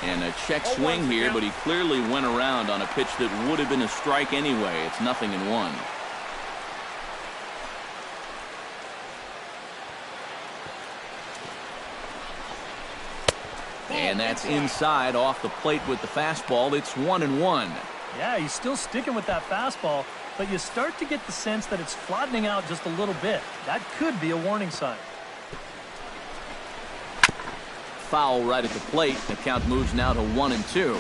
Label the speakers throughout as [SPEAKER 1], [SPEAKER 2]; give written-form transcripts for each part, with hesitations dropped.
[SPEAKER 1] And a check swing here, but he clearly went around on a pitch that would have been a strike anyway. It's 0-1. And that's inside off the plate with the fastball. It's 1-1.
[SPEAKER 2] Yeah, he's still sticking with that fastball, but you start to get the sense that it's flattening out just a little bit. That could be a warning sign.
[SPEAKER 1] Foul right at the plate. The count moves now to 1-2.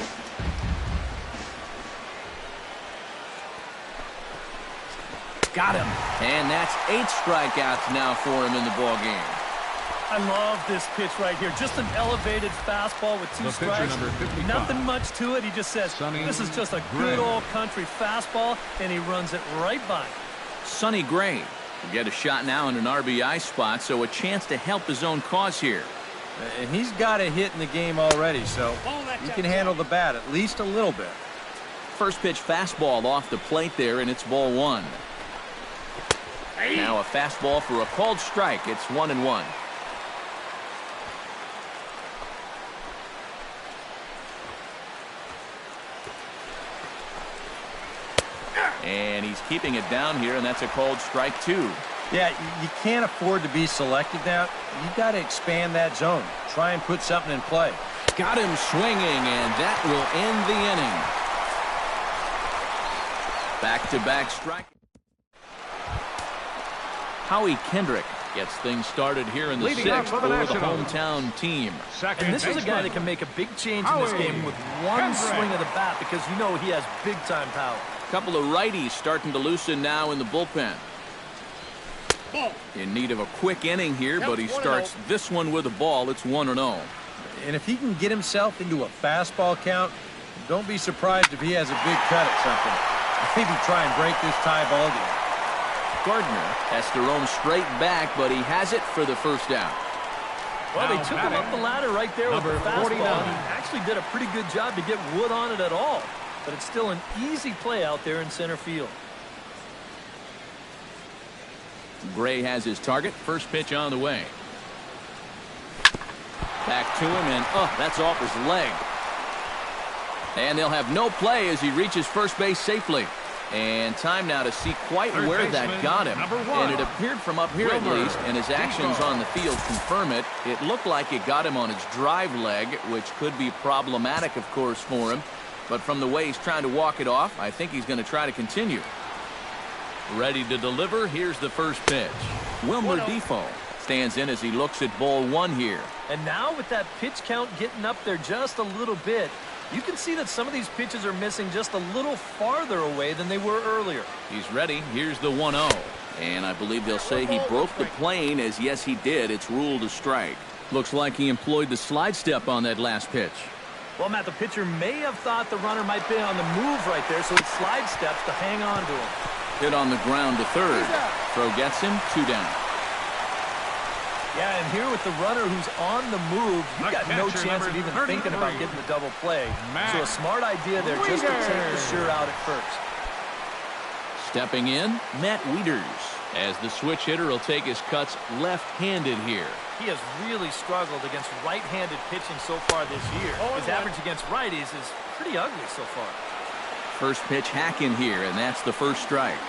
[SPEAKER 1] Got him. And that's 8 strikeouts now for him in the ball game.
[SPEAKER 2] I love this pitch right here. Just an elevated fastball with 2 strikes. Nothing much to it. He just says, this is just a good old country fastball, and he runs it right by.
[SPEAKER 1] Sonny Gray will get a shot now in an RBI spot, so a chance to help his own cause here.
[SPEAKER 3] And he's got a hit in the game already, so you can handle the bat at least a little bit.
[SPEAKER 1] First pitch fastball off the plate there, and it's ball 1. Now a fastball for a called strike. It's 1-1. And he's keeping it down here, and that's a called strike 2.
[SPEAKER 3] Yeah, you can't afford to be selected now. You got to expand that zone. Try and put something in play.
[SPEAKER 1] Got him swinging, and that will end the inning. Back-to-back strike. Howie Kendrick gets things started here in the 6th for the hometown team.
[SPEAKER 2] And this is a guy that can make a big change in this game with one swing of the bat, because you know he has big-time power.
[SPEAKER 1] Couple of righties starting to loosen now in the bullpen. In need of a quick inning here, but he starts this one with a ball. It's 1-0.
[SPEAKER 3] And if he can get himself into a fastball count, don't be surprised if he has a big cut at something. Maybe try and break this tie ball game.
[SPEAKER 1] Gardner has to roam straight back, but he has it for the first out.
[SPEAKER 2] Well, they took him up the ladder right there with the fastball. He actually did a pretty good job to get wood on it at all. But it's still an easy play out there in center field.
[SPEAKER 1] Gray has his target. First pitch on the way. Back to him, and that's off his leg. And they'll have no play as he reaches first base safely. And time now to see quite where that got him. And it appeared from up here at least, and his actions on the field confirm it. It looked like it got him on his drive leg, which could be problematic, of course, for him. But from the way he's trying to walk it off, I think he's going to try to continue. Ready to deliver. Here's the first pitch. Wilmer Defoe stands in as he looks at ball 1 here.
[SPEAKER 2] And now with that pitch count getting up there just a little bit, you can see that some of these pitches are missing just a little farther away than they were earlier.
[SPEAKER 1] He's ready. Here's the 1-0. And I believe they'll say he broke the plane, as yes, he did. It's ruled a strike. Looks like he employed the slide step on that last pitch.
[SPEAKER 2] Well, Matt, the pitcher may have thought the runner might be on the move right there, so he slide steps to hang on to him.
[SPEAKER 1] Hit on the ground to third. Throw gets him, 2 down.
[SPEAKER 2] Yeah, and here with the runner who's on the move, you've got no chance of even thinking about getting the double play. So a smart idea there just to take the sure out at first.
[SPEAKER 1] Stepping in, Matt Wieters, as the switch hitter will take his cuts left-handed here.
[SPEAKER 2] He has really struggled against right-handed pitching so far this year. His average against righties is pretty ugly so far.
[SPEAKER 1] First pitch hack in here, and that's the first strike.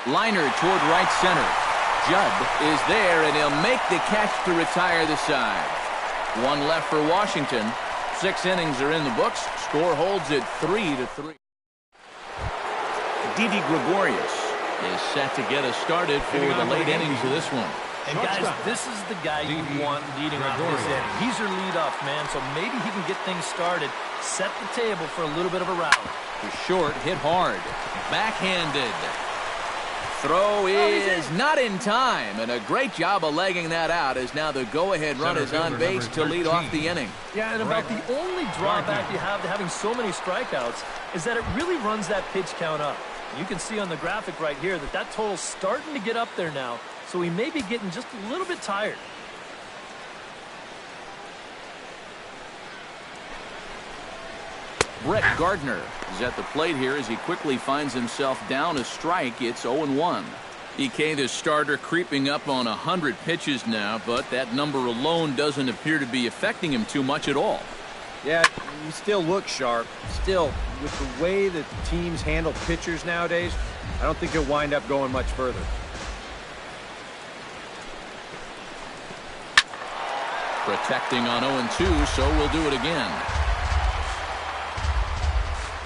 [SPEAKER 1] Liner toward right center. Judd is there, and he'll make the catch to retire the side. 1 left for Washington. 6 innings are in the books. Score holds at 3-3. Didi Gregorius is set to get us started for the late innings of this one.
[SPEAKER 2] And guys, this is the guy you want leading off this inning. He's your leadoff man, so maybe he can get things started, set the table for a little bit of a rally.
[SPEAKER 1] The short hit hard. Backhanded. Throw is not in time, and a great job of legging that out as now the go-ahead run is on base to lead off the inning.
[SPEAKER 2] Yeah, and about the only drawback you have to having so many strikeouts is that it really runs that pitch count up. You can see on the graphic right here that that total's starting to get up there now, so he may be getting just a little bit tired.
[SPEAKER 1] Brett Gardner is at the plate here as he quickly finds himself down a strike. It's 0-1. EK, the starter, creeping up on 100 pitches now, but that number alone doesn't appear to be affecting him too much at all.
[SPEAKER 3] Yeah, he still looks sharp. Still, with the way that teams handle pitchers nowadays, I don't think he'll wind up going much further.
[SPEAKER 1] Protecting on 0-2, so we'll do it again.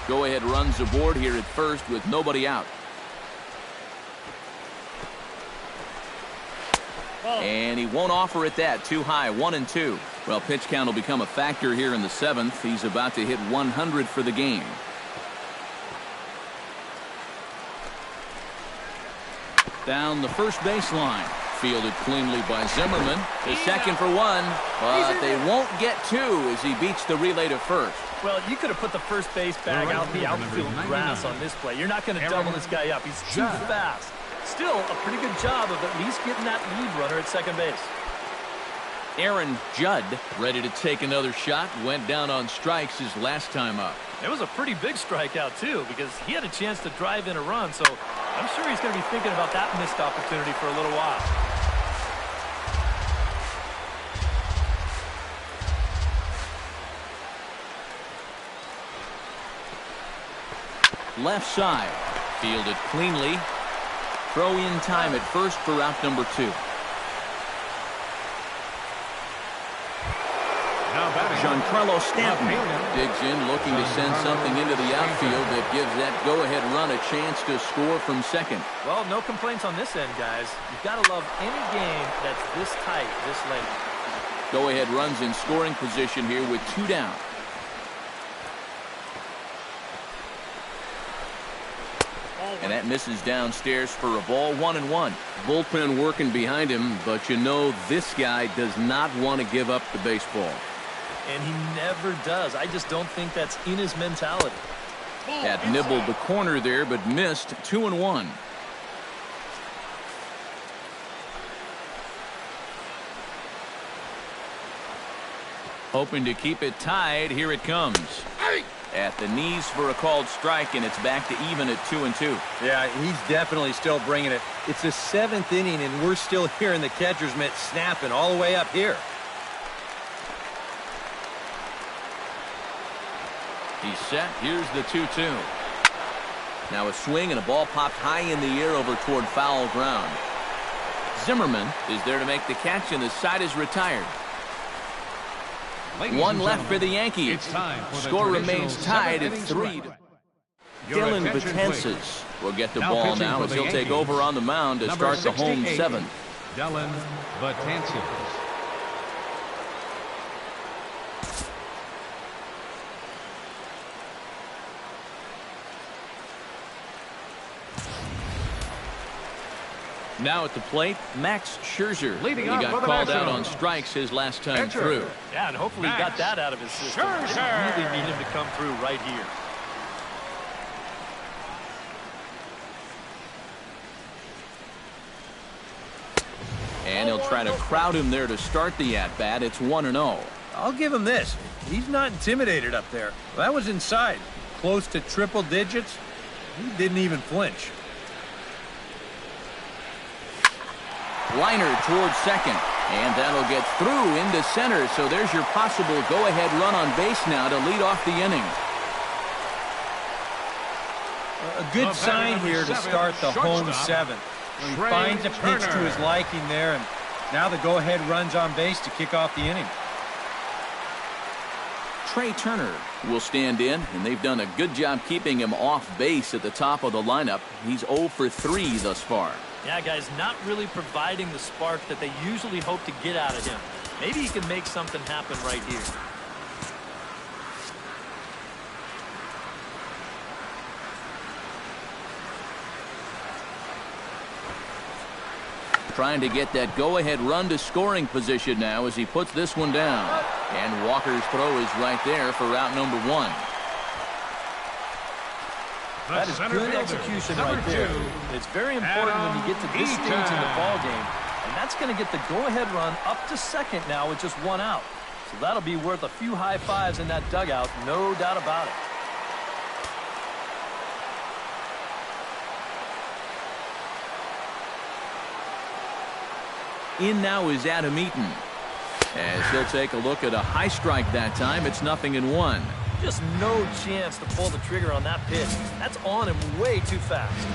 [SPEAKER 1] Go-ahead runs aboard here at first with nobody out. And he won't offer it that. Too high. 1-2. Well, pitch count will become a factor here in the 7th. He's about to hit 100 for the game. Down the first baseline. Fielded cleanly by Zimmerman. The second for one. But they won't get two as he beats the relay to first.
[SPEAKER 2] Well, you could have put the first base bag out the outfield grass on this play. You're not going to double this guy up. He's too fast. Still, a pretty good job of at least getting that lead runner at second base.
[SPEAKER 1] Aaron Judd ready to take another shot. Went down on strikes his last time up.
[SPEAKER 2] It was a pretty big strikeout, too, because he had a chance to drive in a run. So I'm sure he's going to be thinking about that missed opportunity for a little while.
[SPEAKER 1] Left side. Fielded cleanly. Throw in time at first for out number 2. Giancarlo Stanton digs in, looking to send something into the outfield that gives that go-ahead run a chance to score from second.
[SPEAKER 2] Well, no complaints on this end, guys. You've got to love any game that's this tight, this late.
[SPEAKER 1] Go-ahead runs in scoring position here with 2 down. And that misses downstairs for a ball. 1-1. Bullpen working behind him, but you know this guy does not want to give up the baseball.
[SPEAKER 2] And he never does. I just don't think that's in his mentality.
[SPEAKER 1] That nibbled the corner there, but missed. 2-1. Hoping to keep it tied. Here it comes. At the knees for a called strike, and it's back to even at 2-2.
[SPEAKER 3] Yeah, he's definitely still bringing it. It's the 7th inning, and we're still hearing the catcher's mitt snapping all the way up here.
[SPEAKER 1] He's set. Here's the 2-2. Now a swing, and a ball popped high in the air over toward foul ground. Zimmerman is there to make the catch, and the side is retired. One left for the Yankees. Score remains tied at 3. Dylan Betances will get the ball now as he'll take over on the mound to start the home 7th.
[SPEAKER 4] Dylan Betances.
[SPEAKER 1] Now at the plate, Max Scherzer. He got called out on strikes his last time through.
[SPEAKER 2] Yeah, and hopefully he got that out of his system. They really need him to come through right here.
[SPEAKER 1] And he'll try to crowd him there to start the at-bat. It's 1-0.
[SPEAKER 3] I'll give him this. He's not intimidated up there. That was inside. Close to triple digits. He didn't even flinch.
[SPEAKER 1] Liner towards second, and that'll get through into center. So there's your possible go-ahead run on base now to lead off the inning.
[SPEAKER 3] A good sign here to start the home 7th. He finds a pitch to his liking there, and now the go-ahead runs on base to kick off the inning.
[SPEAKER 1] Trey Turner will stand in, and they've done a good job keeping him off base at the top of the lineup. He's 0 for 3 thus far.
[SPEAKER 2] Yeah, guys, not really providing the spark that they usually hope to get out of him. Maybe he can make something happen right here.
[SPEAKER 1] Trying to get that go-ahead run to scoring position now as he puts this one down. And Walker's throw is right there for out number 1.
[SPEAKER 2] That is good execution right there. It's very important when you get to this stage in the ball game, and that's going to get the go-ahead run up to second now with just 1 out. So that'll be worth a few high fives in that dugout, no doubt about it.
[SPEAKER 1] In now is Adam Eaton. As he'll take a look at a high strike that time. It's 0-1.
[SPEAKER 2] Just no chance to pull the trigger on that pitch. That's on him way too fast.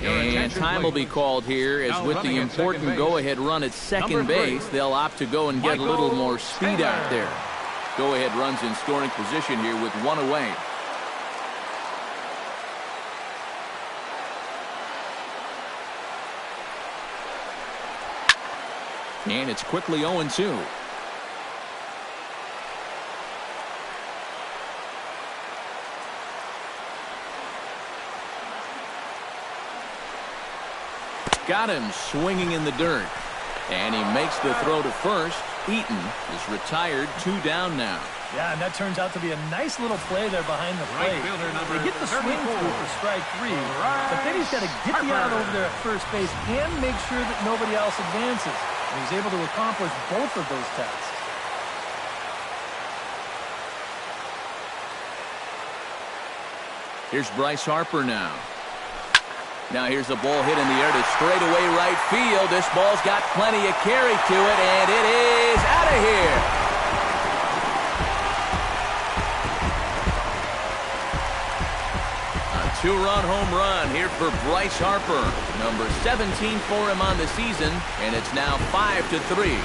[SPEAKER 1] And time will be called here as with the important go-ahead run at second base, they'll opt to go and get a little more speed out there. Go-ahead runs in scoring position here with one away. And it's quickly 0-2. Got him swinging in the dirt. And he makes the throw to first. Eaton is retired, 2 down now.
[SPEAKER 2] Yeah, and that turns out to be a nice little play there behind the plate. They get the swing through for strike 3, but then he's got to get the out over there at first base and make sure that nobody else advances. And he's able to accomplish both of those tasks.
[SPEAKER 1] Here's Bryce Harper now. Now here's a ball hit in the air to straightaway right field. This ball's got plenty of carry to it, and it is out of here. A 2-run home run here for Bryce Harper. Number 17 for him on the season, and it's now 5-3.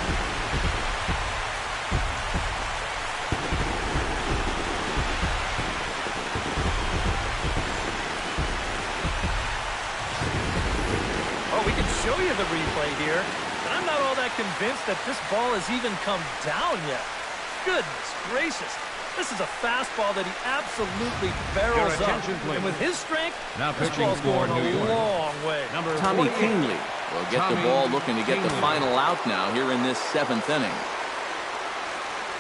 [SPEAKER 2] Show you the replay here, but I'm not all that convinced that this ball has even come down yet. Goodness gracious. This is a fastball that he absolutely barrels up. And with his strength, this ball's going a long way.
[SPEAKER 1] Tommy Kingley will get the ball looking to get the final out now here in this 7th inning.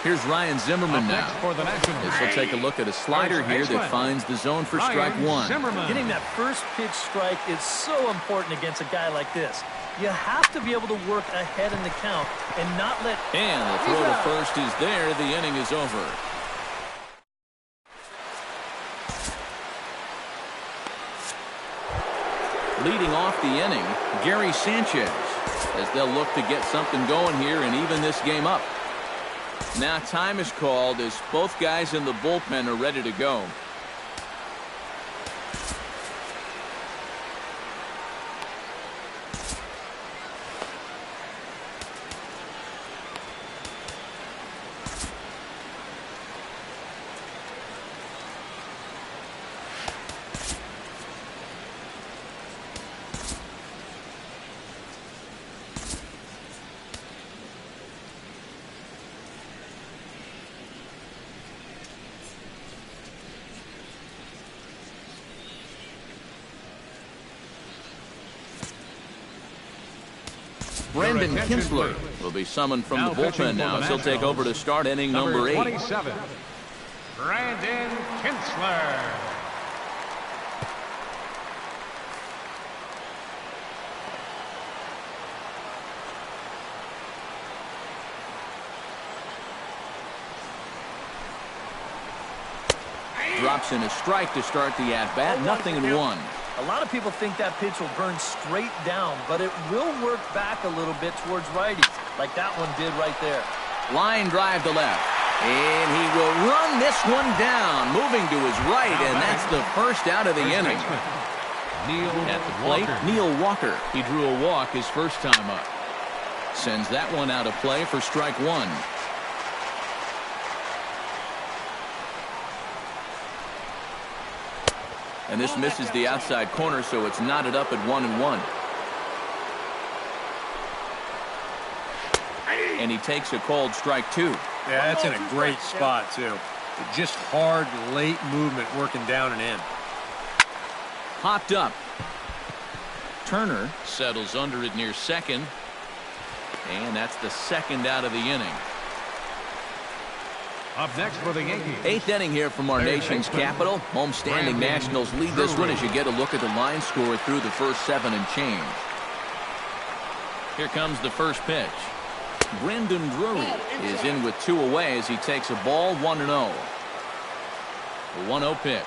[SPEAKER 1] Here's Ryan Zimmerman now. As he'll take a look at a slider here that finds the zone for strike 1.
[SPEAKER 2] Getting that first pitch strike is so important against a guy like this. You have to be able to work ahead in the count and not let...
[SPEAKER 1] And the throw to first is there. The inning is over. Leading off the inning, Gary Sanchez, as they'll look to get something going here and even this game up. Now time is called as both guys in the bullpen are ready to go. Brandon Kinsler will be summoned from the bullpen now as he'll take over to start inning number 8.
[SPEAKER 4] 27, Brandon Kinsler.
[SPEAKER 1] Drops in a strike to start the at-bat. 0-1.
[SPEAKER 2] A lot of people think that pitch will burn straight down, but it will work back a little bit towards righties, like that one did right there.
[SPEAKER 1] Line drive to left. And he will run this one down, moving to his right, and that's the first out of the inning. At the plate, Neil Walker. He drew a walk his first time up. Sends that one out of play for strike 1. And this misses the outside corner, so it's knotted up at 1-1. And he takes a called strike 2.
[SPEAKER 3] Yeah, that's in a great spot, too. Just hard, late movement working down and in.
[SPEAKER 1] Popped up. Turner settles under it near second. And that's the second out of the inning.
[SPEAKER 4] Up next for the Yankees.
[SPEAKER 1] 8th inning here from our nation's capital. Homestanding Nationals lead this one as you get a look at the line score through the first 7 and change. Here comes the first pitch. Brandon Drury is in with 2 away as he takes a ball 1-0. The 1-0 pitch.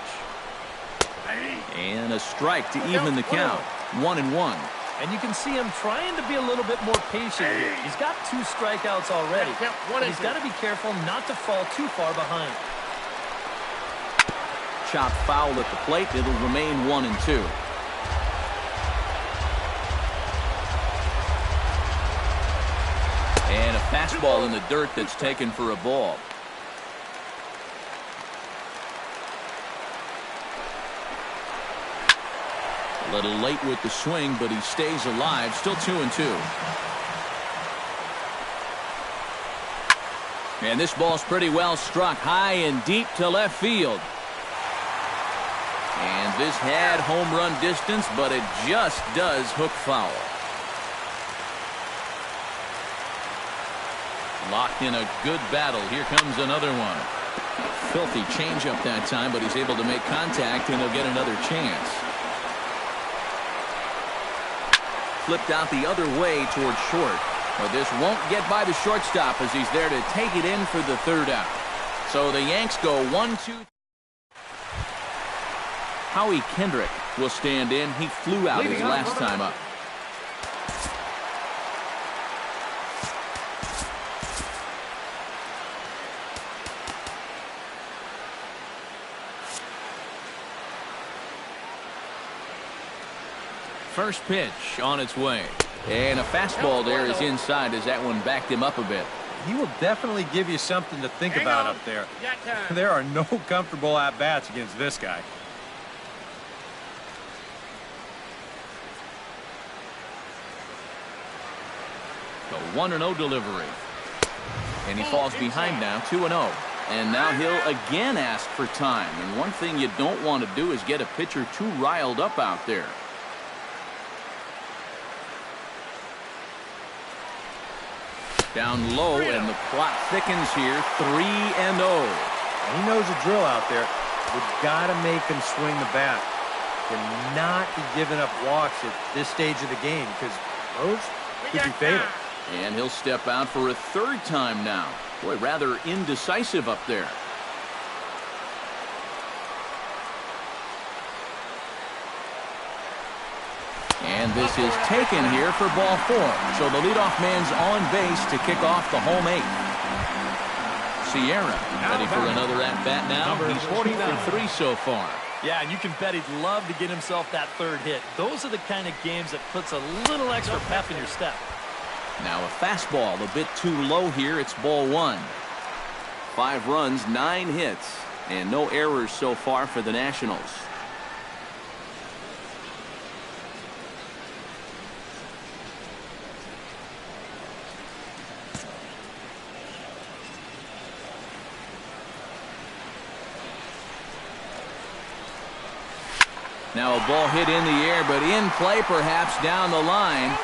[SPEAKER 1] And a strike to even the count. 1-1.
[SPEAKER 2] And you can see him trying to be a little bit more patient here. He's got 2 strikeouts already. But he's got to be careful not to fall too far behind.
[SPEAKER 1] Chopped foul at the plate. It'll remain 1-2. And a fastball in the dirt that's taken for a ball. A little late with the swing, but he stays alive. Still 2-2. And this ball's pretty well struck high and deep to left field. And this had home run distance, but it just does hook foul. Locked in a good battle. Here comes another one. Filthy changeup that time, but he's able to make contact, and he'll get another chance. Flipped out the other way towards short. But this won't get by the shortstop as he's there to take it in for the 3rd out. So the Yanks go 1-2. Howie Kendrick will stand in. He flew out his last time up. First pitch on its way. And a fastball there is inside as that one backed him up a bit.
[SPEAKER 3] He will definitely give you something to think about up there. There are no comfortable at-bats against this guy.
[SPEAKER 1] The 1-0 delivery. And he falls behind now, 2-0. And now he'll again ask for time. And one thing you don't want to do is get a pitcher too riled up out there. Down low, and the plot thickens here. 3-0.
[SPEAKER 3] He knows the drill out there. We've got to make him swing the bat. Cannot be giving up walks at this stage of the game because those could be fatal.
[SPEAKER 1] And he'll step out for a 3rd time now. Boy, rather indecisive up there. And this is taken here for ball 4. So the leadoff man's on base to kick off the home 8th. Sierra ready for another at-bat now. He's 2 for 3 so far.
[SPEAKER 2] Yeah, and you can bet he'd love to get himself that 3rd hit. Those are the kind of games that puts a little extra pep in your step.
[SPEAKER 1] Now a fastball a bit too low here. It's ball 1. 5 runs, 9 hits, and no errors so far for the Nationals. Now a ball hit in the air, but in play perhaps down the line.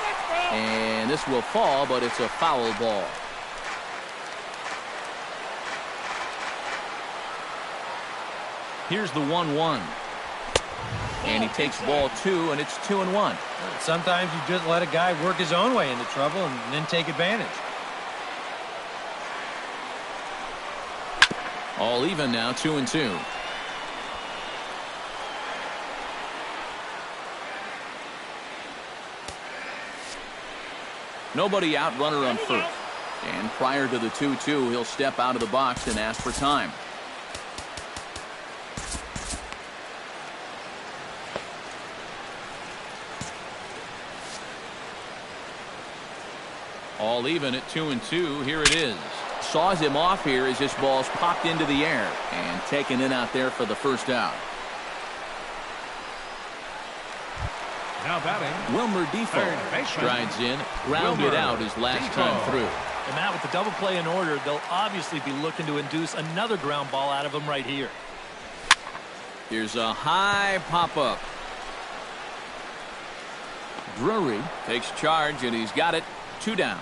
[SPEAKER 1] And this will fall, but it's a foul ball. Here's the 1-1. And he takes ball 2, and it's 2-1.
[SPEAKER 3] Sometimes you just let a guy work his own way into trouble and then take advantage.
[SPEAKER 1] All even now, 2-2. Nobody out, runner on first. And prior to the 2-2, he'll step out of the box and ask for time. All even at 2-2. Here it is. Saws him off here as this ball's popped into the air and taken in out there for the 1st out.
[SPEAKER 4] Now batting,
[SPEAKER 1] Wilmer Defoe strides in, grounded out his last time through.
[SPEAKER 2] And Matt, with the double play in order, they'll obviously be looking to induce another ground ball out of him right here.
[SPEAKER 1] Here's a high pop-up. Drury takes charge, and he's got it. 2 down.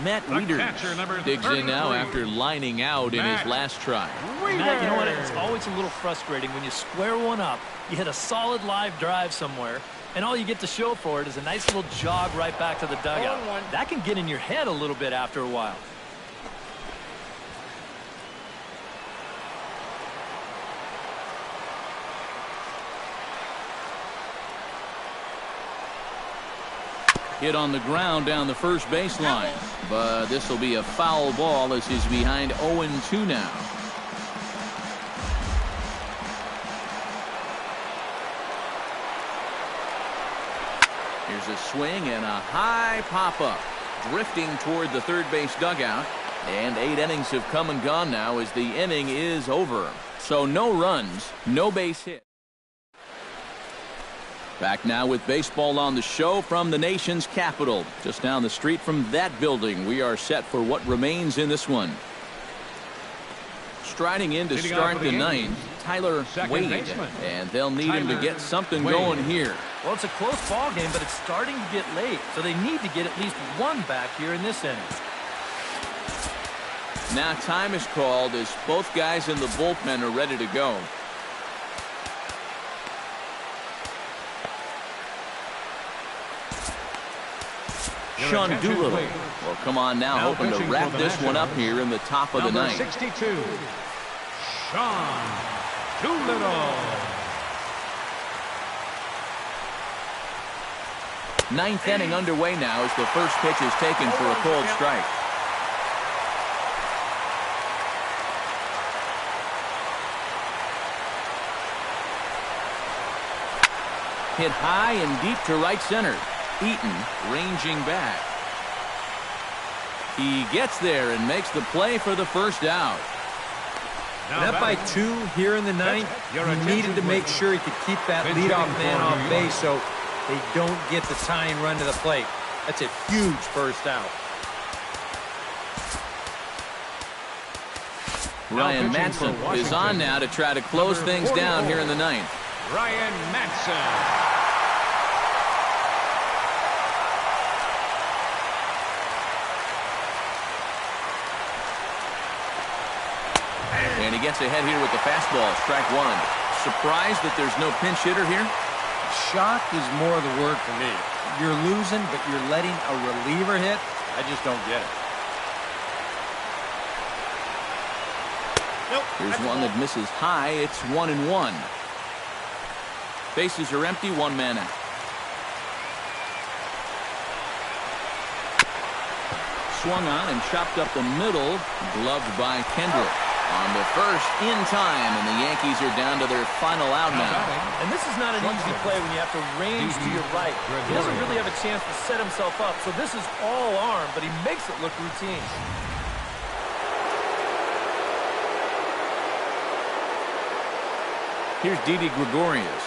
[SPEAKER 1] Matt Wieters digs in now after lining out in his last try.
[SPEAKER 2] Matt, you know what? It's always a little frustrating when you square one up, you hit a solid live drive somewhere, and all you get to show for it is a nice little jog right back to the dugout. That can get in your head a little bit after a while.
[SPEAKER 1] Hit on the ground down the first baseline, but this will be a foul ball as he's behind 0-2 now. Here's a swing and a high pop-up, drifting toward the third base dugout, and 8 innings have come and gone now as the inning is over. So no runs, no base hit. Back now with baseball on the show from the nation's capital. Just down the street from that building, we are set for what remains in this one. Striding in to start the ninth, Tyler Wade, and they'll need him to get something going here.
[SPEAKER 2] Well, it's a close ball game, but it's starting to get late, so they need to get at least one back here in this inning.
[SPEAKER 1] Now time is called as both guys in the bullpen are ready to go. Sean Doolittle will come on now, hoping to wrap this one up here in the top of the ninth.
[SPEAKER 4] 62, Sean Doolittle.
[SPEAKER 1] Ninth inning underway now as the first pitch is taken for a cold strike. Hit high and deep to right center. Eaton ranging back. He gets there and makes the play for the first out.
[SPEAKER 3] And up by 2 here in the ninth, he needed to make sure he could keep that leadoff man on base so they don't get the tying run to the plate. That's a huge first out.
[SPEAKER 1] Ryan Madson is on now to try to close things down here in the ninth.
[SPEAKER 4] Ryan Madson.
[SPEAKER 1] And he gets ahead here with the fastball, strike one. Surprised that there's no pinch hitter here?
[SPEAKER 3] Shocked is more the word for me. You're losing, but you're letting a reliever hit. I just don't get it.
[SPEAKER 1] Here's one that misses high. It's 1-1. Bases are empty, 1 man out. Swung on and chopped up the middle, gloved by Kendrick. On the first, in time, and the Yankees are down to their final out now.
[SPEAKER 2] And this is not an easy play when you have to range to your right. He doesn't really have a chance to set himself up, so this is all arm, but he makes it look routine.
[SPEAKER 1] Here's Didi Gregorius,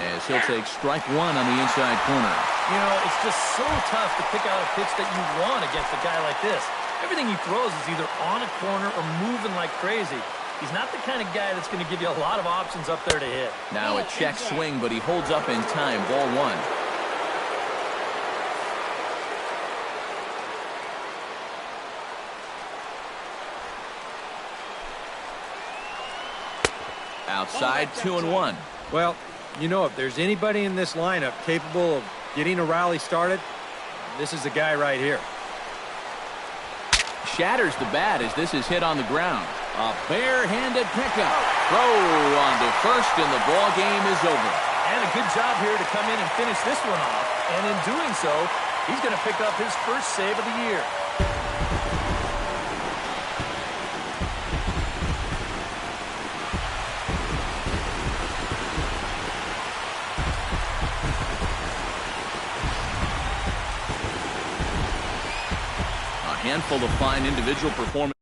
[SPEAKER 1] as he'll take strike one on the inside corner.
[SPEAKER 2] You know, it's just so tough to pick out a pitch that you want against a guy like this. Everything he throws is either on a corner or moving like crazy. He's not the kind of guy that's going to give you a lot of options up there to hit.
[SPEAKER 1] Now a check swing, but he holds up in time. Ball 1. Outside, 2-1.
[SPEAKER 3] Well, you know, if there's anybody in this lineup capable of getting a rally started, this is the guy right here.
[SPEAKER 1] Shatters the bat as this is hit on the ground. A barehanded pickup. Throw on to first, and the ball game is over.
[SPEAKER 2] And a good job here to come in and finish this one off. And in doing so, he's going to pick up his first save of the year.
[SPEAKER 1] Handful of fine individual performances.